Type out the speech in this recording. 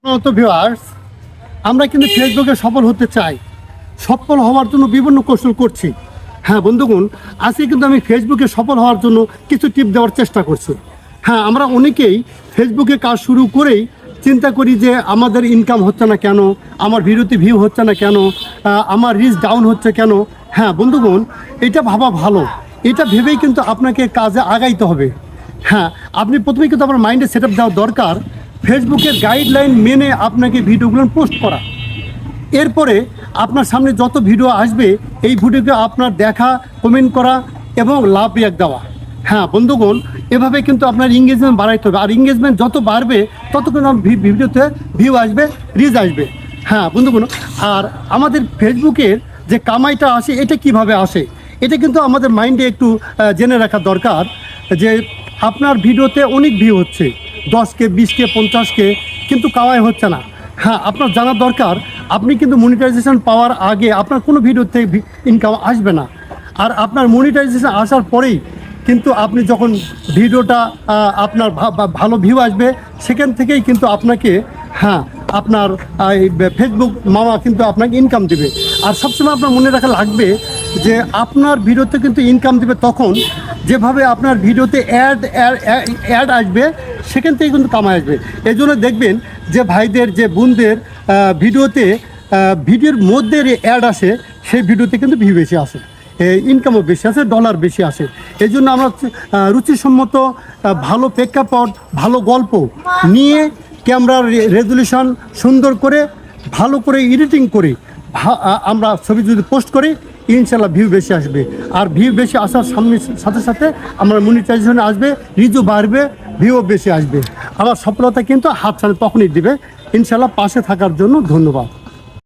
তো ভিউয়ার্স, আমরা কিন্তু ফেসবুকে সফল হতে চাই। সফল হওয়ার জন্য বিভিন্ন কৌশল করছি। হ্যাঁ বন্ধুগণ, আজকে কিন্তু আমি ফেসবুকে সফল হওয়ার জন্য কিছু টিপ দেওয়ার চেষ্টা করছি। হ্যাঁ, আমরা অনেকেই ফেসবুকে কাজ শুরু করেই চিন্তা করি যে আমাদের ইনকাম হচ্ছে না কেন, আমার ভিডিওতে ভিউ হচ্ছে না কেন, আমার রিচ ডাউন হচ্ছে কেন। হ্যাঁ বন্ধুগণ, এটা ভাবা ভালো। এটা ভেবেই কিন্তু আপনাকে কাজে আগাইতে হবে। হ্যাঁ, আপনি প্রথমেই কিন্তু আপনার মাইন্ডে সেট আপ দেওয়া দরকার ফেসবুকের গাইডলাইন মেনে আপনাকে ভিডিওগুলো পোস্ট করা। এরপরে আপনার সামনে যত ভিডিও আসবে এই ভিডিওকে আপনার দেখা, কমেন্ট করা এবং লাভ রিয়াক্ট দেওয়া। হ্যাঁ বন্ধুগণ, এভাবে কিন্তু আপনার এঙ্গেজমেন্ট বাড়াইতে হবে। আর এঙ্গেজমেন্ট যত বাড়বে তত কিন্তু ভিডিওতে ভিউ আসবে, রিচ আসবে। হ্যাঁ বন্ধুগণ, আর আমাদের ফেসবুকের যে কামাইটা আসে এটা কিভাবে আসে, এটা কিন্তু আমাদের মাইন্ডে একটু জেনে রাখা দরকার যে আপনার ভিডিওতে অনেক ভিউ হচ্ছে, 10K 20K 50K, কিন্তু কামাই হচ্ছে না। হ্যাঁ, আপনার জানা দরকার আপনি কিন্তু মনিটাইজেশন পাওয়ার আগে আপনার কোনো ভিডিও থেকে ইনকাম আসবে না। আর আপনার মনিটাইজেশন আসার পরেই কিন্তু আপনি যখন ভিডিওটা আপনার ভালো ভিউ আসবে সেখান থেকেই কিন্তু আপনাকে আপনার ফেসবুক মামা কিন্তু আপনাকে ইনকাম দেবে। আর সবসময় আপনার মনে রাখা লাগবে যে আপনার ভিডিওতে কিন্তু ইনকাম দেবে তখন যেভাবে আপনার ভিডিওতে অ্যাড আসবে সেখান থেকে কিন্তু কামাই আসবে। এই জন্য দেখবেন যে ভাইদের, যে বোনদের ভিডিওতে ভিডিওর মধ্যে অ্যাড আসে সেই ভিডিওতে কিন্তু ভিউ বেশি আসে, ইনকামও বেশি আসে, ডলার বেশি আসে। এই জন্য আমরা রুচিসম্মত ভালো প্রেক্ষাপট, ভালো গল্প নিয়ে ক্যামেরার রেজুলেশন সুন্দর করে ভালো করে এডিটিং করে আমরা ছবি যদি পোস্ট করি ইনশাল্লাহ ভিউ বেশি আসবে। আর ভিউ বেশি আসার সাথে সাথে আমার মনিটাইজেশন আসবে, রিচও বাড়বে, ভিউও বেশি আসবে। আমার সফলতা কিন্তু হাতছাড়া তখনই দিবে। ইনশাল্লাহ পাশে থাকার জন্য ধন্যবাদ।